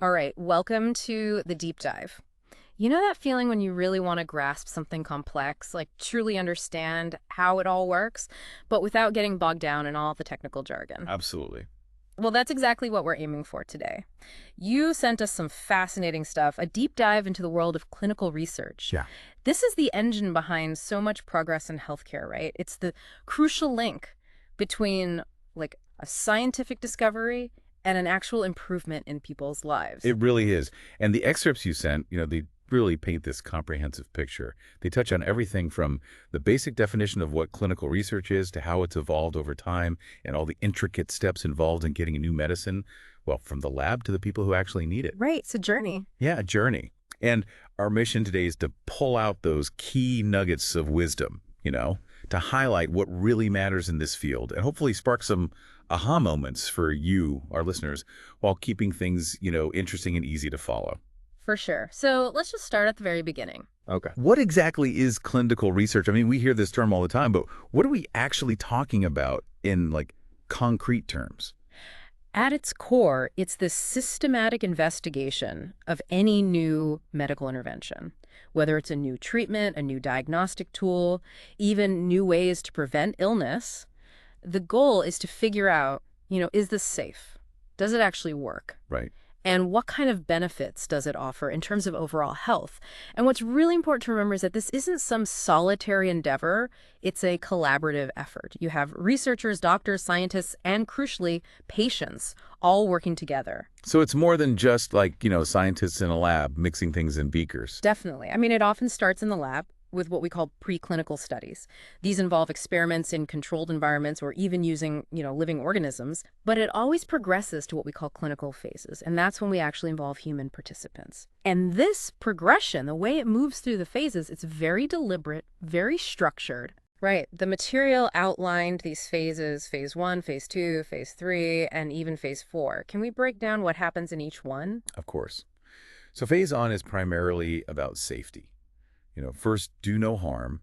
All right, welcome to the deep dive. You know that feeling when you really want to grasp something complex, like truly understand how it all works, but without getting bogged down in all the technical jargon? Absolutely. Well, that's exactly what we're aiming for today. You sent us some fascinating stuff, a deep dive into the world of clinical research. Yeah. This is the engine behind so much progress in healthcare, right? It's the crucial link between like a scientific discovery and an actual improvement in people's lives. It really is. And the excerpts you sent, they really paint this comprehensive picture. They touch on everything from the basic definition of what clinical research is to how it's evolved over time and all the intricate steps involved in getting a new medicine, well, from the lab to the people who actually need it. Right, it's a journey. Yeah, a journey. And our mission today is to pull out those key nuggets of wisdom, to highlight what really matters in this field and hopefully spark some aha moments for you, our listeners, while keeping things, interesting and easy to follow. For sure. So let's just start at the very beginning. Okay. What exactly is clinical research? I mean, we hear this term all the time, but what are we actually talking about in concrete terms? At its core, it's the systematic investigation of any new medical intervention, whether it's a new treatment, a new diagnostic tool, even new ways to prevent illness. The goal is to figure out, is this safe? Does it actually work? Right. And what kind of benefits does it offer in terms of overall health? And what's really important to remember is that this isn't some solitary endeavor. It's a collaborative effort. You have researchers, doctors, scientists, and crucially, patients all working together. So it's more than just scientists in a lab mixing things in beakers. Definitely. I mean, it often starts in the lab with what we call preclinical studies. These involve experiments in controlled environments or even using, living organisms, but it always progresses to what we call clinical phases, and that's when we actually involve human participants. And this progression, the way it moves through the phases, it's very deliberate, very structured. Right. The material outlined these phases, phase 1, phase 2, phase 3, and even phase 4. Can we break down what happens in each one? Of course. So phase on is primarily about safety. First, do no harm,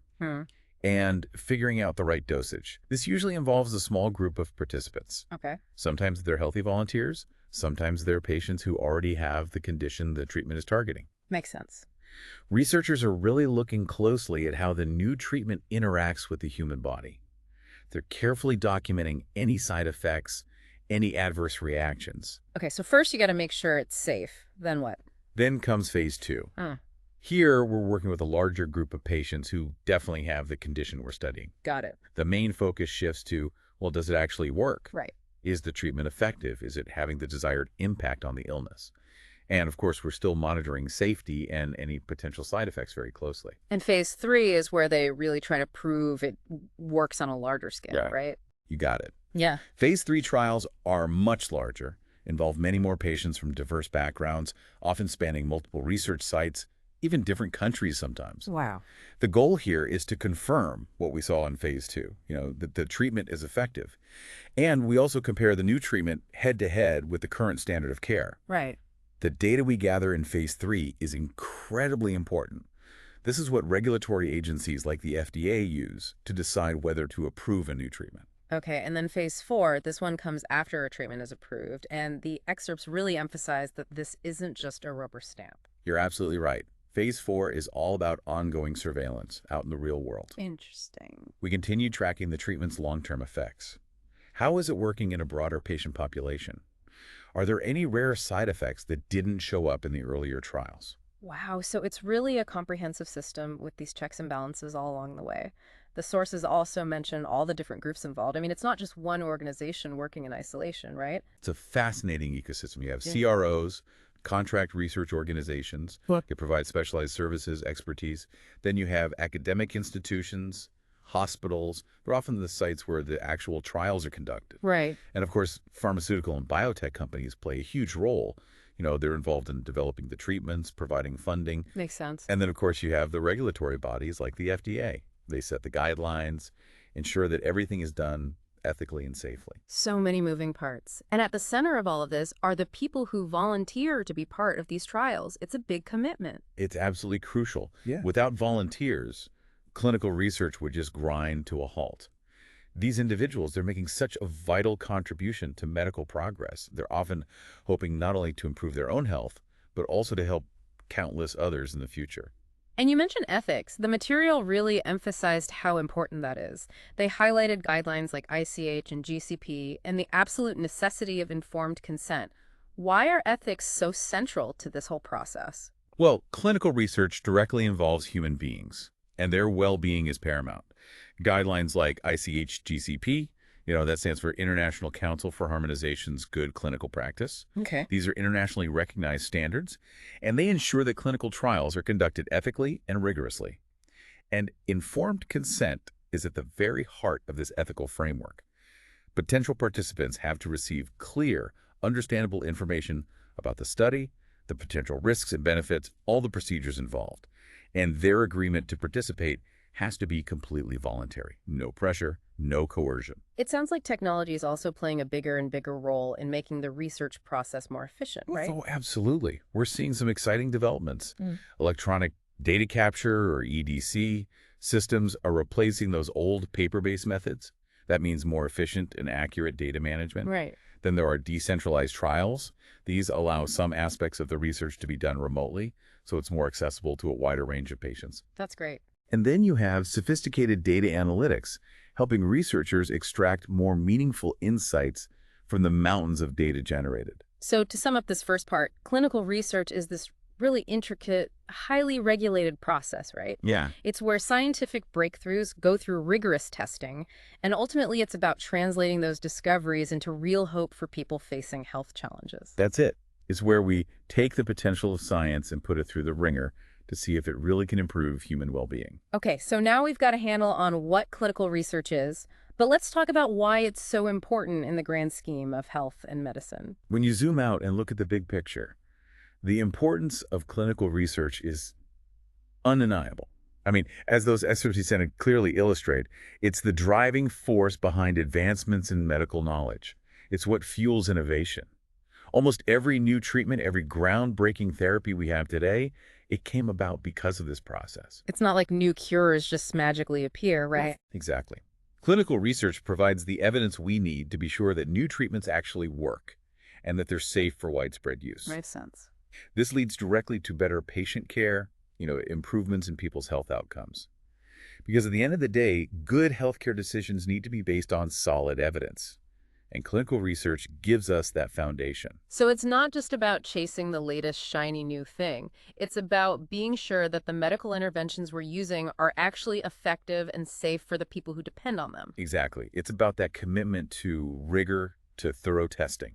and figuring out the right dosage. This usually involves a small group of participants. Okay. Sometimes they're healthy volunteers. Sometimes they're patients who already have the condition the treatment is targeting. Makes sense. Researchers are really looking closely at how the new treatment interacts with the human body. They're carefully documenting any side effects, any adverse reactions. Okay, so first you got to make sure it's safe. Then what? Then comes phase 2. Here, we're working with a larger group of patients who definitely have the condition we're studying. Got it. The main focus shifts to, well, does it actually work? Right. Is the treatment effective? Is it having the desired impact on the illness? And of course, we're still monitoring safety and any potential side effects very closely. And phase 3 is where they really try to prove it works on a larger scale, Yeah. right? You got it. Yeah. Phase 3 trials are much larger, involve many more patients from diverse backgrounds, often spanning multiple research sites, even different countries sometimes. Wow. The goal here is to confirm what we saw in phase 2, that the treatment is effective. And we also compare the new treatment head-to-head with the current standard of care. Right. The data we gather in phase 3 is incredibly important. This is what regulatory agencies like the FDA use to decide whether to approve a new treatment. Okay, and then phase 4, this one comes after a treatment is approved, and the excerpts really emphasize that this isn't just a rubber stamp. You're absolutely right. Phase 4 is all about ongoing surveillance out in the real world. Interesting. We continue tracking the treatment's long-term effects. How is it working in a broader patient population? Are there any rare side effects that didn't show up in the earlier trials? Wow, so it's really a comprehensive system with these checks and balances all along the way. The sources also mention all the different groups involved. I mean, it's not just one organization working in isolation, right? It's a fascinating ecosystem. You have Yeah. CROs, contract research organizations Look. that provide specialized services, expertise. Then you have academic institutions, hospitals. They're often the sites where the actual trials are conducted. Right. And of course, pharmaceutical and biotech companies play a huge role. They're involved in developing the treatments, providing funding. Makes sense. And then, of course, you have the regulatory bodies like the FDA. They set the guidelines, ensure that everything is done ethically and safely. So many moving parts. And at the center of all of this are the people who volunteer to be part of these trials. It's a big commitment. It's absolutely crucial. Yeah. Without volunteers, clinical research would just grind to a halt. These individuals, they're making such a vital contribution to medical progress. They're often hoping not only to improve their own health, but also to help countless others in the future. And you mentioned ethics. The material really emphasized how important that is. They highlighted guidelines like ICH and GCP and the absolute necessity of informed consent. Why are ethics so central to this whole process? Well, clinical research directly involves human beings, and their well-being is paramount. Guidelines like ICH-GCP, that stands for International Council for Harmonization's Good Clinical Practice. Okay. These are internationally recognized standards, and they ensure that clinical trials are conducted ethically and rigorously. And informed consent is at the very heart of this ethical framework. Potential participants have to receive clear, understandable information about the study, the potential risks and benefits, all the procedures involved. And their agreement to participate has to be completely voluntary. No pressure, no coercion. It sounds like technology is also playing a bigger and bigger role in making the research process more efficient, right? Oh, absolutely. We're seeing some exciting developments. Electronic data capture, or EDC, systems are replacing those old paper-based methods. That means more efficient and accurate data management. Right. Then there are decentralized trials. These allow some aspects of the research to be done remotely, so it's more accessible to a wider range of patients. That's great. And then you have sophisticated data analytics, helping researchers extract more meaningful insights from the mountains of data generated. So to sum up this first part, clinical research is this really intricate, highly regulated process, right? Yeah, It's where scientific breakthroughs go through rigorous testing, and ultimately it's about translating those discoveries into real hope for people facing health challenges. that's it. It's where we take the potential of science and put it through the ringer to see if it really can improve human well-being. Okay, so now we've got a handle on what clinical research is, but let's talk about why it's so important in the grand scheme of health and medicine. When you zoom out and look at the big picture, the importance of clinical research is undeniable. I mean, as those excerpts you sent clearly illustrate, it's the driving force behind advancements in medical knowledge. It's what fuels innovation. Almost every new treatment, every groundbreaking therapy we have today, it came about because of this process. It's not like new cures just magically appear, right? Exactly. Clinical research provides the evidence we need to be sure that new treatments actually work and that they're safe for widespread use. Makes sense. This leads directly to better patient care, improvements in people's health outcomes. Because at the end of the day, good healthcare decisions need to be based on solid evidence. And clinical research gives us that foundation. So it's not just about chasing the latest shiny new thing. It's about being sure that the medical interventions we're using are actually effective and safe for the people who depend on them. Exactly. It's about that commitment to rigor, to thorough testing,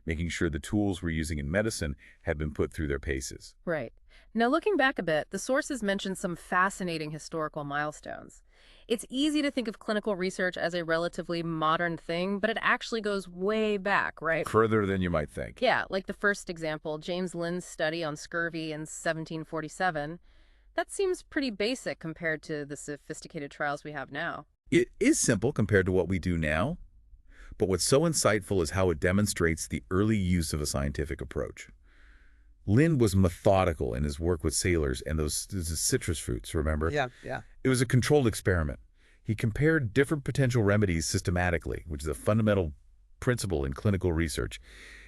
making sure the tools we're using in medicine have been put through their paces. Right. Now, looking back a bit, the sources mention some fascinating historical milestones. It's easy to think of clinical research as a relatively modern thing, but it actually goes way back, right? Further than you might think. Yeah, like the first example, James Linn's study on scurvy in 1747. That seems pretty basic compared to the sophisticated trials we have now. It is simple compared to what we do now, but what's so insightful is how it demonstrates the early use of a scientific approach. Lynn was methodical in his work with sailors and those citrus fruits, remember? Yeah. It was a controlled experiment. He compared different potential remedies systematically, which is a fundamental principle in clinical research.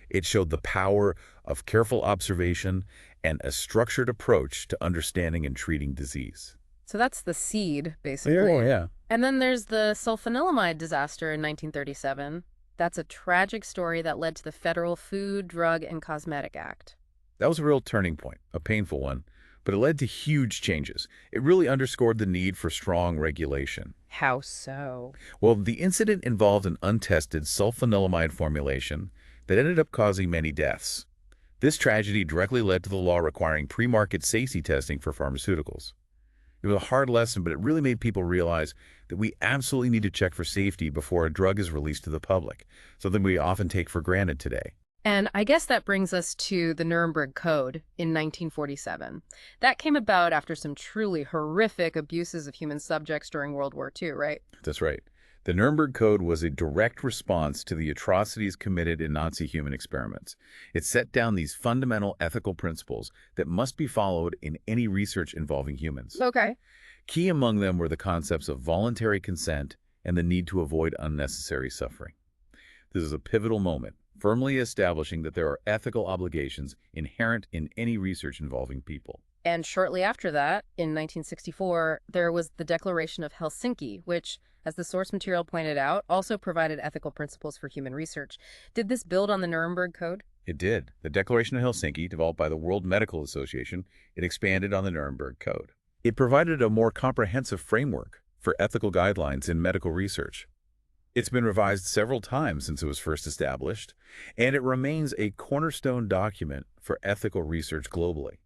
It showed the power of careful observation and a structured approach to understanding and treating disease. So that's the seed, basically. Yeah. And then there's the sulfanilamide disaster in 1937. That's a tragic story that led to the Federal Food, Drug, and Cosmetic Act. That was a real turning point, a painful one, but it led to huge changes. It really underscored the need for strong regulation. How so? Well, the incident involved an untested sulfanilamide formulation that ended up causing many deaths. This tragedy directly led to the law requiring pre-market safety testing for pharmaceuticals. It was a hard lesson, but it really made people realize that we absolutely need to check for safety before a drug is released to the public, something we often take for granted today. And I guess that brings us to the Nuremberg Code in 1947. That came about after some truly horrific abuses of human subjects during World War II, right? That's right. The Nuremberg Code was a direct response to the atrocities committed in Nazi human experiments. It set down these fundamental ethical principles that must be followed in any research involving humans. Okay. Key among them were the concepts of voluntary consent and the need to avoid unnecessary suffering. This is a pivotal moment, firmly establishing that there are ethical obligations inherent in any research involving people. And shortly after that, in 1964, there was the Declaration of Helsinki, which, as the source material pointed out, also provided ethical principles for human research. Did this build on the Nuremberg Code? It did. The Declaration of Helsinki, developed by the World Medical Association, it expanded on the Nuremberg Code. It provided a more comprehensive framework for ethical guidelines in medical research. It's been revised several times since it was first established, and it remains a cornerstone document for ethical research globally.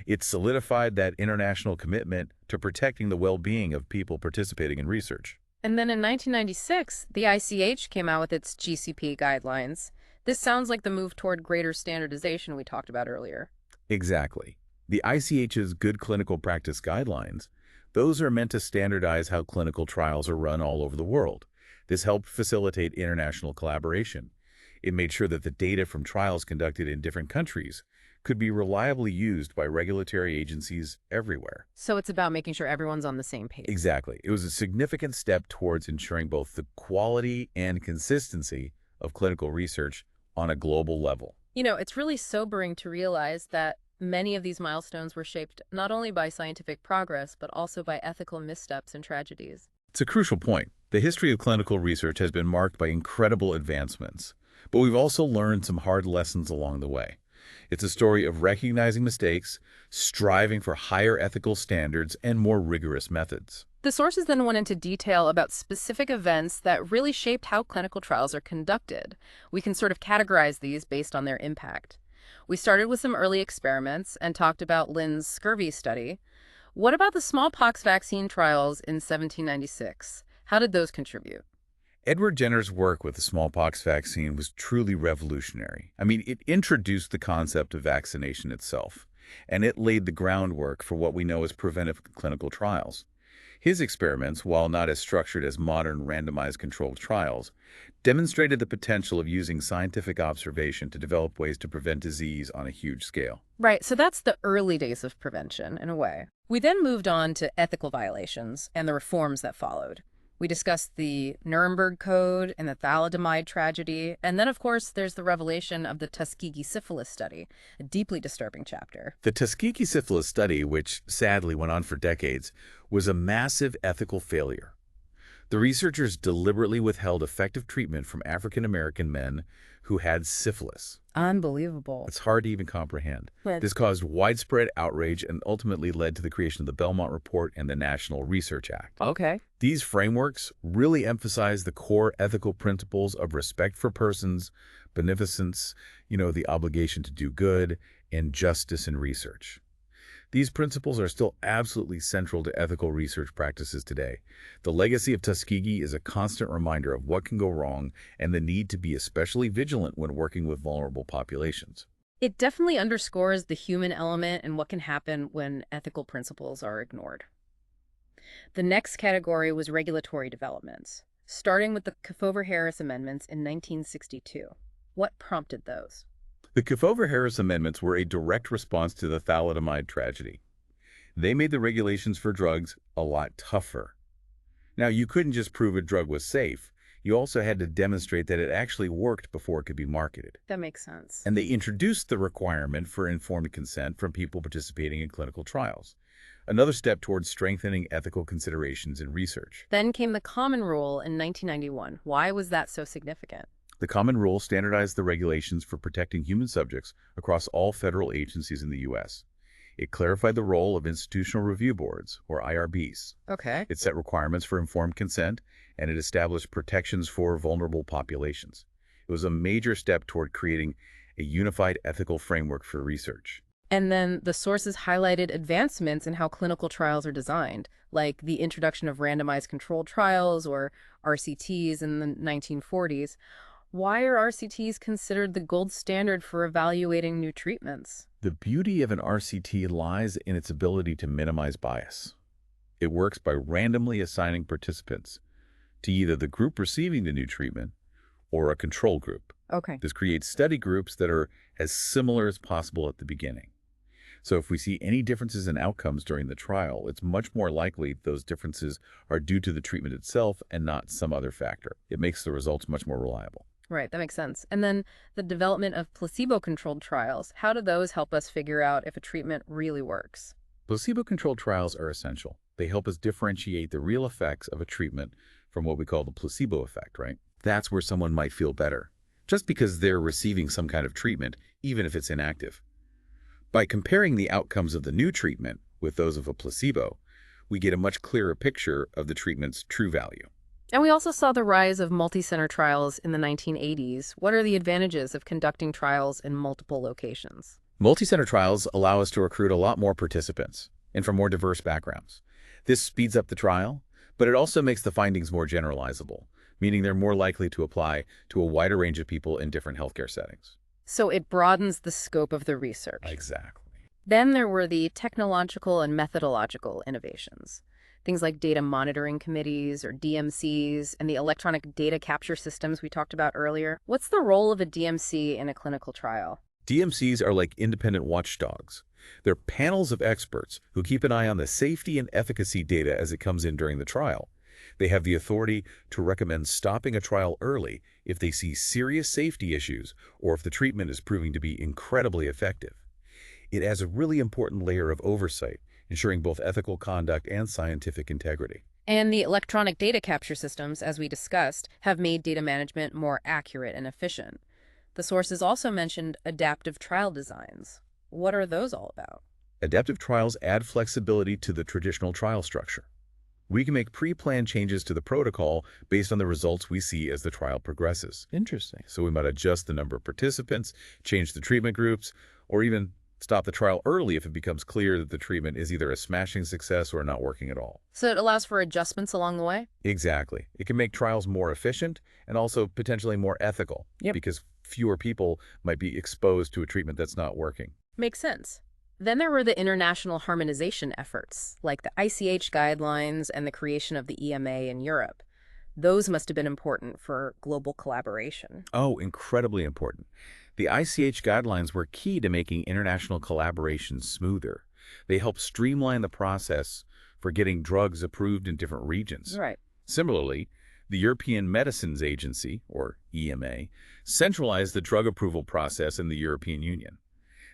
It solidified that international commitment to protecting the well-being of people participating in research. And then in 1996, the ICH came out with its GCP guidelines. This sounds like the move toward greater standardization we talked about earlier. Exactly. The ICH's Good Clinical Practice Guidelines, those are meant to standardize how clinical trials are run all over the world. This helped facilitate international collaboration. It made sure that the data from trials conducted in different countries could be reliably used by regulatory agencies everywhere. So it's about making sure everyone's on the same page. Exactly. It was a significant step towards ensuring both the quality and consistency of clinical research on a global level. You know, it's really sobering to realize that many of these milestones were shaped not only by scientific progress, but also by ethical missteps and tragedies. It's a crucial point. The history of clinical research has been marked by incredible advancements, but we've also learned some hard lessons along the way. It's a story of recognizing mistakes, striving for higher ethical standards, and more rigorous methods. The sources then went into detail about specific events that really shaped how clinical trials are conducted. We can sort of categorize these based on their impact. We started with some early experiments and talked about Lynn's scurvy study. What about the smallpox vaccine trials in 1796? How did those contribute? Edward Jenner's work with the smallpox vaccine was truly revolutionary. I mean, it introduced the concept of vaccination itself, and it laid the groundwork for what we know as preventive clinical trials. His experiments, while not as structured as modern randomized controlled trials, demonstrated the potential of using scientific observation to develop ways to prevent disease on a huge scale. Right, so that's the early days of prevention, in a way. We then moved on to ethical violations and the reforms that followed. We discussed the Nuremberg Code and the thalidomide tragedy, and then, of course, there's the revelation of the Tuskegee syphilis study, a deeply disturbing chapter. The Tuskegee syphilis study, which sadly went on for decades, was a massive ethical failure. The researchers deliberately withheld effective treatment from African-American men who had syphilis. Unbelievable. It's hard to even comprehend. But This caused widespread outrage and ultimately led to the creation of the Belmont Report and the National Research Act. okay. These frameworks really emphasize the core ethical principles of respect for persons, beneficence, the obligation to do good, and justice in research. These principles are still absolutely central to ethical research practices today. The legacy of Tuskegee is a constant reminder of what can go wrong and the need to be especially vigilant when working with vulnerable populations. It definitely underscores the human element and what can happen when ethical principles are ignored. The next category was regulatory developments, starting with the Kefauver-Harris amendments in 1962. What prompted those? The Kefauver-Harris amendments were a direct response to the thalidomide tragedy. They made the regulations for drugs a lot tougher. Now, you couldn't just prove a drug was safe. You also had to demonstrate that it actually worked before it could be marketed. That makes sense. And they introduced the requirement for informed consent from people participating in clinical trials, another step towards strengthening ethical considerations in research. Then came the Common Rule in 1991. Why was that so significant? The Common Rule standardized the regulations for protecting human subjects across all federal agencies in the U.S. It clarified the role of institutional review boards, or IRBs. Okay. It set requirements for informed consent, and it established protections for vulnerable populations. It was a major step toward creating a unified ethical framework for research. And then the sources highlighted advancements in how clinical trials are designed, like the introduction of randomized controlled trials, or RCTs, in the 1940s. Why are RCTs considered the gold standard for evaluating new treatments? The beauty of an RCT lies in its ability to minimize bias. It works by randomly assigning participants to either the group receiving the new treatment or a control group. Okay. This creates study groups that are as similar as possible at the beginning. So if we see any differences in outcomes during the trial, it's much more likely those differences are due to the treatment itself and not some other factor. It makes the results much more reliable. Right, that makes sense. And then the development of placebo-controlled trials, how do those help us figure out if a treatment really works? Placebo-controlled trials are essential. They help us differentiate the real effects of a treatment from what we call the placebo effect, right? That's where someone might feel better, just because they're receiving some kind of treatment, even if it's inactive. By comparing the outcomes of the new treatment with those of a placebo, we get a much clearer picture of the treatment's true value. And we also saw the rise of multi-center trials in the 1980s. What are the advantages of conducting trials in multiple locations? Multicenter trials allow us to recruit a lot more participants and from more diverse backgrounds. This speeds up the trial, but it also makes the findings more generalizable, meaning they're more likely to apply to a wider range of people in different healthcare settings. So it broadens the scope of the research. Exactly. Then there were the technological and methodological innovations. Things like data monitoring committees or DMCs and the electronic data capture systems we talked about earlier. What's the role of a DMC in a clinical trial? DMCs are like independent watchdogs. They're panels of experts who keep an eye on the safety and efficacy data as it comes in during the trial. They have the authority to recommend stopping a trial early if they see serious safety issues or if the treatment is proving to be incredibly effective. It adds a really important layer of oversight, ensuring both ethical conduct and scientific integrity. And the electronic data capture systems, as we discussed, have made data management more accurate and efficient. The sources also mentioned adaptive trial designs. What are those all about? Adaptive trials add flexibility to the traditional trial structure. We can make pre-planned changes to the protocol based on the results we see as the trial progresses. Interesting. So we might adjust the number of participants, change the treatment groups, or even stop the trial early if it becomes clear that the treatment is either a smashing success or not working at all. So it allows for adjustments along the way? Exactly. It can make trials more efficient and also potentially more ethical because fewer people might be exposed to a treatment that's not working. Makes sense. Then there were the international harmonization efforts, like the ICH guidelines and the creation of the EMA in Europe. Those must have been important for global collaboration. Oh, incredibly important. The ICH guidelines were key to making international collaboration smoother. They help streamline the process for getting drugs approved in different regions. Right. Similarly, the European Medicines Agency, or EMA, centralized the drug approval process in the European Union.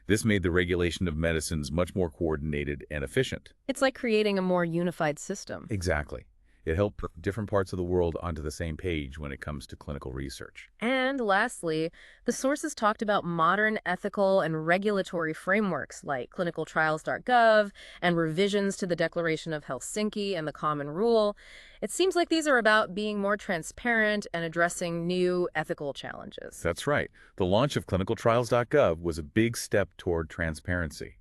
This made the regulation of medicines much more coordinated and efficient. It's like creating a more unified system. Exactly. It helped put different parts of the world onto the same page when it comes to clinical research. And lastly, the sources talked about modern ethical and regulatory frameworks like clinicaltrials.gov and revisions to the Declaration of Helsinki and the Common Rule. It seems like these are about being more transparent and addressing new ethical challenges. That's right. The launch of clinicaltrials.gov was a big step toward transparency.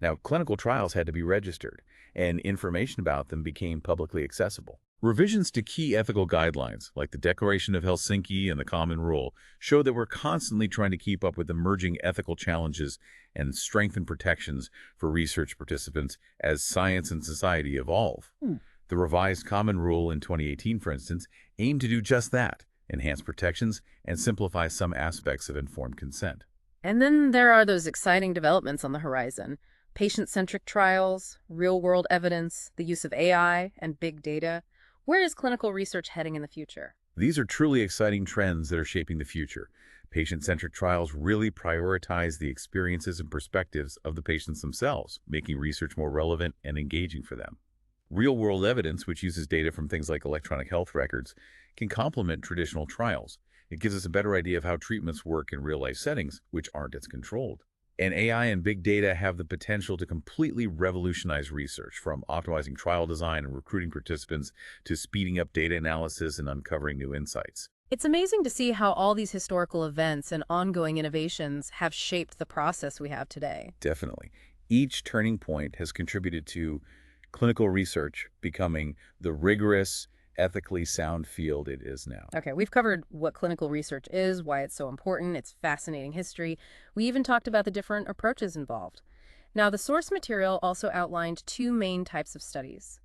Now, clinical trials had to be registered, and information about them became publicly accessible. Revisions to key ethical guidelines, like the Declaration of Helsinki and the Common Rule, show that we're constantly trying to keep up with emerging ethical challenges and strengthen protections for research participants as science and society evolve. The revised Common Rule in 2018, for instance, aimed to do just that, enhance protections and simplify some aspects of informed consent. And then there are those exciting developments on the horizon. Patient-centric trials, real-world evidence, the use of AI, and big data. Where is clinical research heading in the future? These are truly exciting trends that are shaping the future. Patient-centric trials really prioritize the experiences and perspectives of the patients themselves, making research more relevant and engaging for them. Real-world evidence, which uses data from things like electronic health records, can complement traditional trials. It gives us a better idea of how treatments work in real-life settings, which aren't as controlled. And AI and big data have the potential to completely revolutionize research, from optimizing trial design and recruiting participants to speeding up data analysis and uncovering new insights. It's amazing to see how all these historical events and ongoing innovations have shaped the process we have today. Definitely. Each turning point has contributed to clinical research becoming the rigorous, ethically sound field it is now. Okay, we've covered what clinical research is, why it's so important, its fascinating history. We even talked about the different approaches involved. Now, the source material also outlined two main types of studies,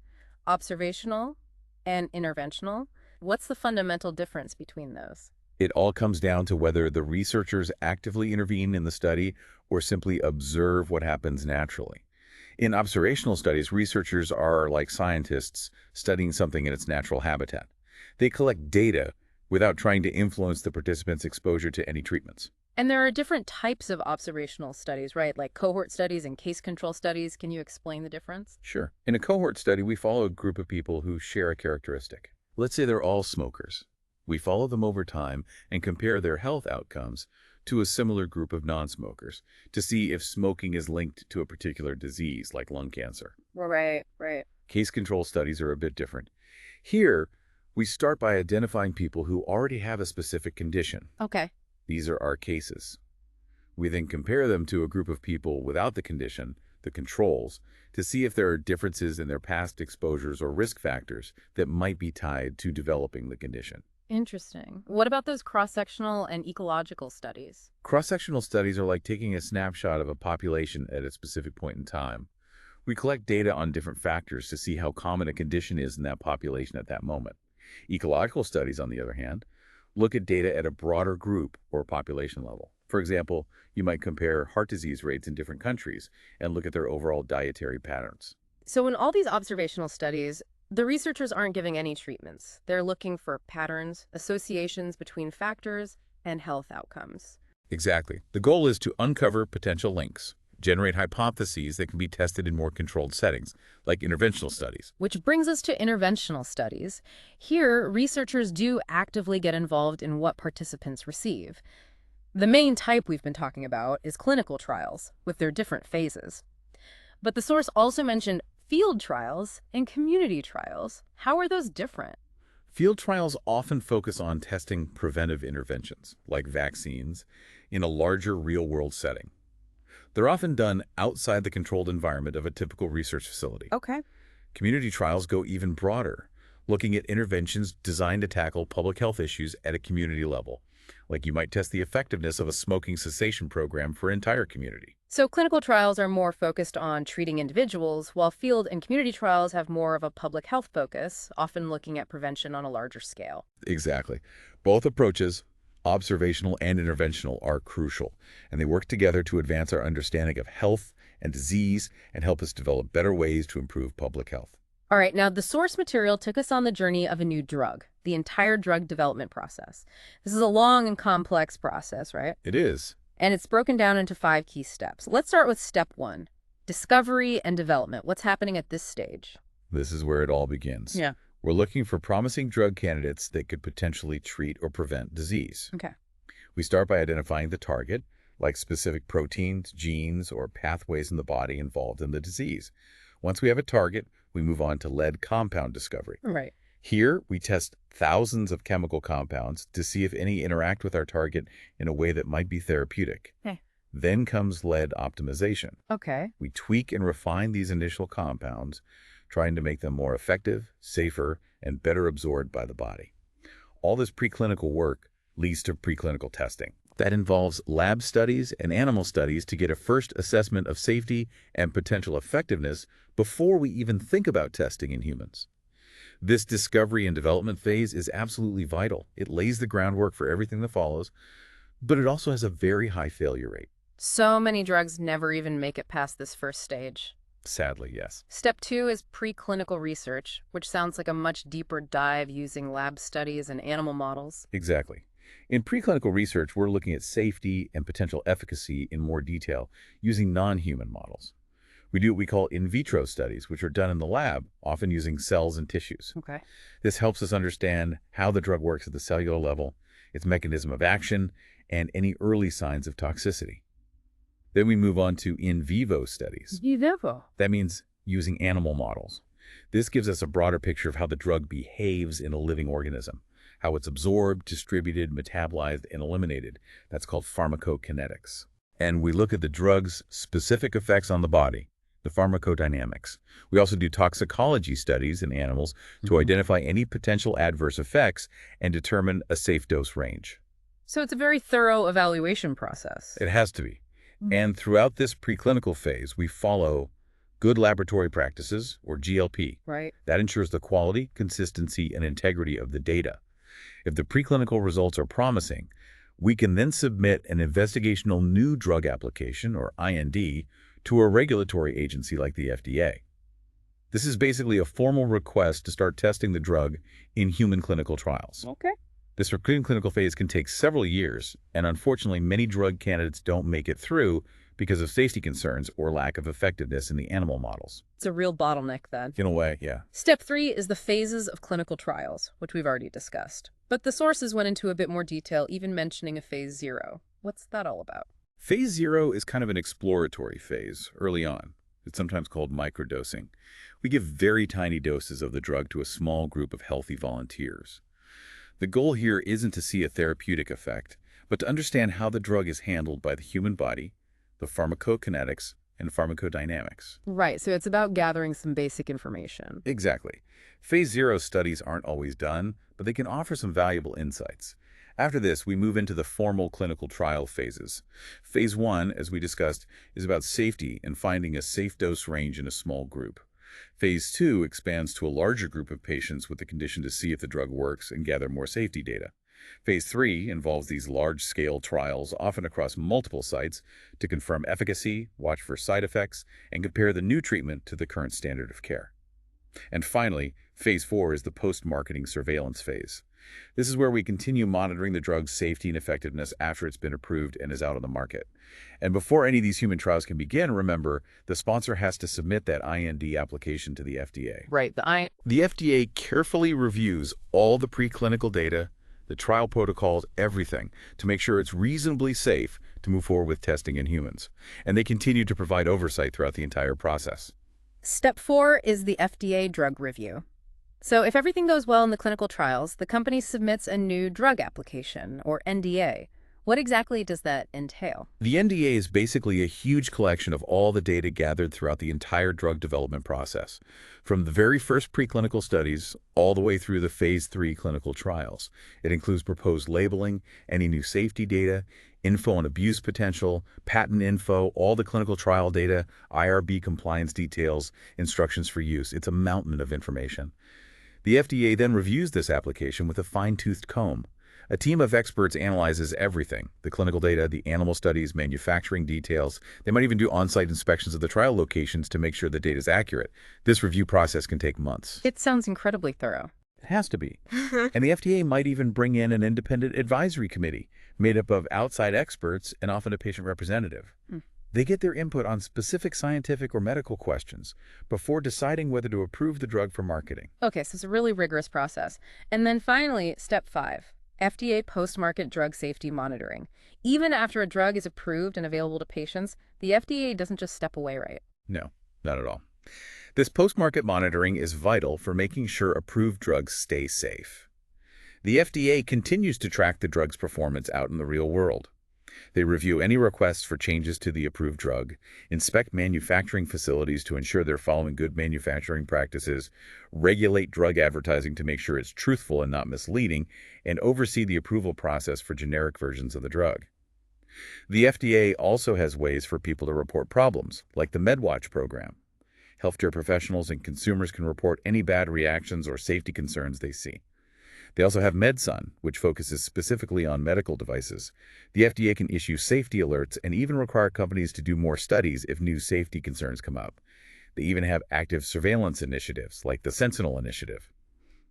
observational and interventional. What's the fundamental difference between those? It all comes down to whether the researchers actively intervene in the study or simply observe what happens naturally. In observational studies, researchers are like scientists studying something in its natural habitat. They collect data without trying to influence the participants' exposure to any treatments. And there are different types of observational studies, right? Like cohort studies and case control studies. Can you explain the difference? Sure. In a cohort study, we follow a group of people who share a characteristic. Let's say they're all smokers. We follow them over time and compare their health outcomes to a similar group of non-smokers to see if smoking is linked to a particular disease like lung cancer. Right, right. Case control studies are a bit different. Here, we start by identifying people who already have a specific condition. Okay. These are our cases. We then compare them to a group of people without the condition, the controls, to see if there are differences in their past exposures or risk factors that might be tied to developing the condition. Interesting. What about those cross-sectional and ecological studies? Cross-sectional studies are like taking a snapshot of a population at a specific point in time. We collect data on different factors to see how common a condition is in that population at that moment. Ecological studies, on the other hand, look at data at a broader group or population level. For example, you might compare heart disease rates in different countries and look at their overall dietary patterns. So in all these observational studies, the researchers aren't giving any treatments. They're looking for patterns, associations between factors, and health outcomes. Exactly. The goal is to uncover potential links, generate hypotheses that can be tested in more controlled settings, like interventional studies. Which brings us to interventional studies. Here, researchers do actively get involved in what participants receive. The main type we've been talking about is clinical trials, with their different phases. But the source also mentioned field trials and community trials. How are those different? Field trials often focus on testing preventive interventions, like vaccines, in a larger real-world setting. They're often done outside the controlled environment of a typical research facility. Okay. Community trials go even broader, looking at interventions designed to tackle public health issues at a community level. Like you might test the effectiveness of a smoking cessation program for an entire community. So clinical trials are more focused on treating individuals, while field and community trials have more of a public health focus, often looking at prevention on a larger scale. Exactly. Both approaches, observational and interventional, are crucial, and they work together to advance our understanding of health and disease and help us develop better ways to improve public health. All right, now the source material took us on the journey of a new drug, the entire drug development process. This is a long and complex process, right? It is. And it's broken down into 5 key steps. Let's start with step 1, discovery and development. What's happening at this stage? This is where it all begins. Yeah. We're looking for promising drug candidates that could potentially treat or prevent disease. Okay. We start by identifying the target, like specific proteins, genes, or pathways in the body involved in the disease. Once we have a target, we move on to lead compound discovery. Right. Here, we test thousands of chemical compounds to see if any interact with our target in a way that might be therapeutic. Okay. Then comes lead optimization. Okay. We tweak and refine these initial compounds, trying to make them more effective, safer, and better absorbed by the body. All this preclinical work leads to preclinical testing. That involves lab studies and animal studies to get a first assessment of safety and potential effectiveness before we even think about testing in humans. This discovery and development phase is absolutely vital. It lays the groundwork for everything that follows, but it also has a very high failure rate. So many drugs never even make it past this first stage. Sadly, yes. Step 2 is preclinical research, which sounds like a much deeper dive using lab studies and animal models. Exactly. In preclinical research, we're looking at safety and potential efficacy in more detail using non-human models. We do what we call in vitro studies, which are done in the lab, often using cells and tissues. Okay. This helps us understand how the drug works at the cellular level, its mechanism of action, and any early signs of toxicity. Then we move on to in vivo studies. Vivo. That means using animal models. This gives us a broader picture of how the drug behaves in a living organism, how it's absorbed, distributed, metabolized, and eliminated. That's called pharmacokinetics. And we look at the drug's specific effects on the body, the pharmacodynamics. We also do toxicology studies in animals to identify any potential adverse effects and determine a safe dose range. So it's a very thorough evaluation process. It has to be. And throughout this preclinical phase, we follow good laboratory practices, or GLP. Right. That ensures the quality, consistency, and integrity of the data. If the preclinical results are promising, we can then submit an investigational new drug application, or IND, to a regulatory agency like the FDA. This is basically a formal request to start testing the drug in human clinical trials. Okay. This preclinical phase can take several years, and unfortunately, many drug candidates don't make it through because of safety concerns or lack of effectiveness in the animal models. It's a real bottleneck then. In a way, yeah. Step 3 is the phases of clinical trials, which we've already discussed. But the sources went into a bit more detail, even mentioning a phase 0. What's that all about? Phase 0 is kind of an exploratory phase early on. It's sometimes called microdosing. We give very tiny doses of the drug to a small group of healthy volunteers. The goal here isn't to see a therapeutic effect, but to understand how the drug is handled by the human body, the pharmacokinetics, and pharmacodynamics. Right, so it's about gathering some basic information. Exactly. Phase 0 studies aren't always done, but they can offer some valuable insights. After this, we move into the formal clinical trial phases. Phase 1, as we discussed, is about safety and finding a safe dose range in a small group. Phase 2 expands to a larger group of patients with the condition to see if the drug works and gather more safety data. Phase 3 involves these large-scale trials, often across multiple sites, to confirm efficacy, watch for side effects, and compare the new treatment to the current standard of care. And finally, Phase 4 is the post-marketing surveillance phase. This is where we continue monitoring the drug's safety and effectiveness after it's been approved and is out on the market. And before any of these human trials can begin, remember, the sponsor has to submit that IND application to the FDA. Right, The FDA carefully reviews all the preclinical data, the trial protocols, everything, to make sure it's reasonably safe to move forward with testing in humans. And they continue to provide oversight throughout the entire process. Step 4 is the FDA drug review. So if everything goes well in the clinical trials, the company submits a new drug application, or NDA. What exactly does that entail? The NDA is basically a huge collection of all the data gathered throughout the entire drug development process, from the very first preclinical studies all the way through the Phase 3 clinical trials. It includes proposed labeling, any new safety data, info on abuse potential, patent info, all the clinical trial data, IRB compliance details, instructions for use. It's a mountain of information. The FDA then reviews this application with a fine-toothed comb. A team of experts analyzes everything: the clinical data, the animal studies, manufacturing details. They might even do on-site inspections of the trial locations to make sure the data is accurate. This review process can take months. It sounds incredibly thorough. It has to be. And the FDA might even bring in an independent advisory committee made up of outside experts and often a patient representative. They get their input on specific scientific or medical questions before deciding whether to approve the drug for marketing. Okay, so it's a really rigorous process. And then finally, step 5, FDA post-market drug safety monitoring. Even after a drug is approved and available to patients, the FDA doesn't just step away, right? No, not at all. This post-market monitoring is vital for making sure approved drugs stay safe. The FDA continues to track the drug's performance out in the real world. They review any requests for changes to the approved drug, inspect manufacturing facilities to ensure they're following good manufacturing practices, regulate drug advertising to make sure it's truthful and not misleading, and oversee the approval process for generic versions of the drug. The FDA also has ways for people to report problems, like the MedWatch program. Healthcare professionals and consumers can report any bad reactions or safety concerns they see. They also have MedSun, which focuses specifically on medical devices. The FDA can issue safety alerts and even require companies to do more studies if new safety concerns come up. They even have active surveillance initiatives, like the Sentinel Initiative.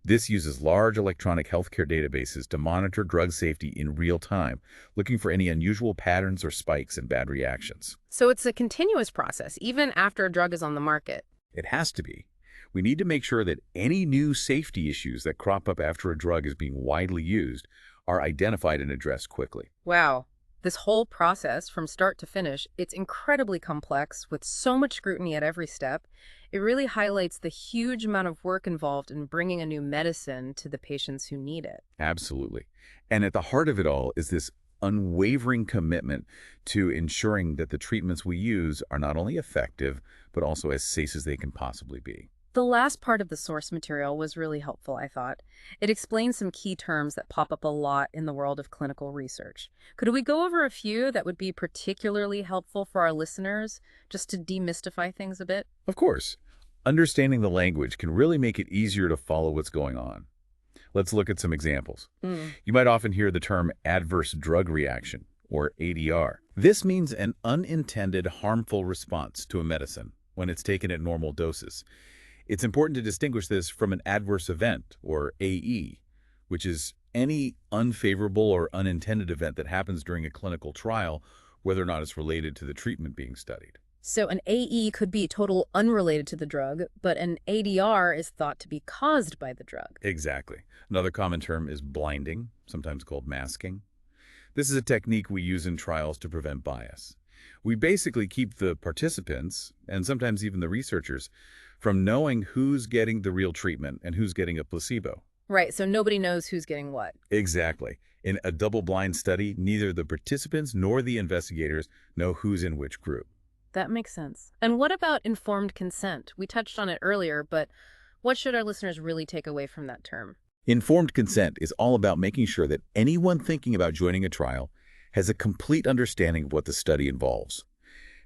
This uses large electronic healthcare databases to monitor drug safety in real time, looking for any unusual patterns or spikes in bad reactions. So it's a continuous process, even after a drug is on the market. It has to be. We need to make sure that any new safety issues that crop up after a drug is being widely used are identified and addressed quickly. Wow. This whole process, from start to finish, it's incredibly complex with so much scrutiny at every step. It really highlights the huge amount of work involved in bringing a new medicine to the patients who need it. Absolutely. And at the heart of it all is this unwavering commitment to ensuring that the treatments we use are not only effective, but also as safe as they can possibly be. The last part of the source material was really helpful, I thought. It explains some key terms that pop up a lot in the world of clinical research. Could we go over a few that would be particularly helpful for our listeners, just to demystify things a bit? Of course, understanding the language can really make it easier to follow what's going on. Let's look at some examples. Mm. You might often hear the term adverse drug reaction, or ADR. This means an unintended harmful response to a medicine when it's taken at normal doses. It's important to distinguish this from an adverse event, or AE, which is any unfavorable or unintended event that happens during a clinical trial, whether or not it's related to the treatment being studied. So an AE could be total unrelated to the drug, but an ADR is thought to be caused by the drug. Exactly. Another common term is blinding, sometimes called masking. This is a technique we use in trials to prevent bias. We basically keep the participants, and sometimes even the researchers, from knowing who's getting the real treatment and who's getting a placebo. Right, so nobody knows who's getting what. Exactly. In a double-blind study, neither the participants nor the investigators know who's in which group. That makes sense. And what about informed consent? We touched on it earlier, but what should our listeners really take away from that term? Informed consent is all about making sure that anyone thinking about joining a trial has a complete understanding of what the study involves.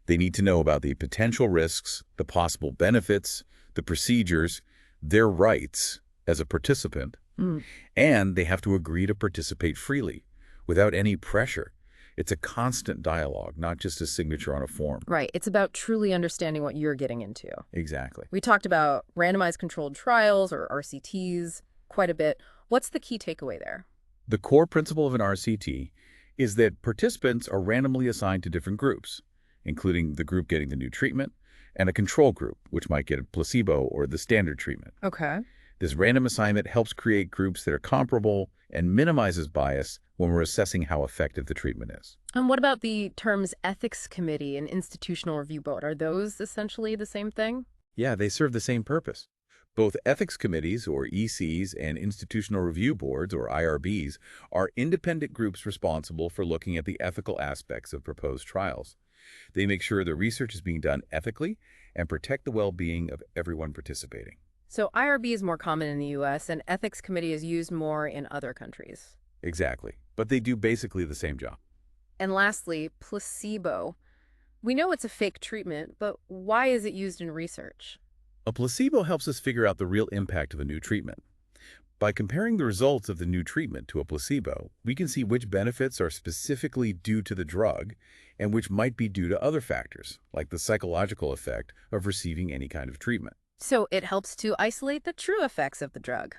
They need to know about the potential risks, the possible benefits, the procedures, their rights as a participant, Mm. and they have to agree to participate freely, without any pressure. It's a constant dialogue, not just a signature on a form. Right, it's about truly understanding what you're getting into. Exactly. We talked about randomized controlled trials, or RCTs, quite a bit. What's the key takeaway there? The core principle of an RCT is that participants are randomly assigned to different groups, including the group getting the new treatment and a control group, which might get a placebo or the standard treatment. Okay. This random assignment helps create groups that are comparable and minimizes bias when we're assessing how effective the treatment is. And what about the terms ethics committee and institutional review board? Are those essentially the same thing? Yeah, they serve the same purpose. Both ethics committees, or ECs, and institutional review boards, or IRBs, are independent groups responsible for looking at the ethical aspects of proposed trials. They make sure the research is being done ethically and protect the well-being of everyone participating. So IRB is more common in the US, and ethics committee is used more in other countries. Exactly. But they do basically the same job. And lastly, placebo. We know it's a fake treatment, but why is it used in research? A placebo helps us figure out the real impact of a new treatment. By comparing the results of the new treatment to a placebo, we can see which benefits are specifically due to the drug and which might be due to other factors, like the psychological effect of receiving any kind of treatment. So it helps to isolate the true effects of the drug.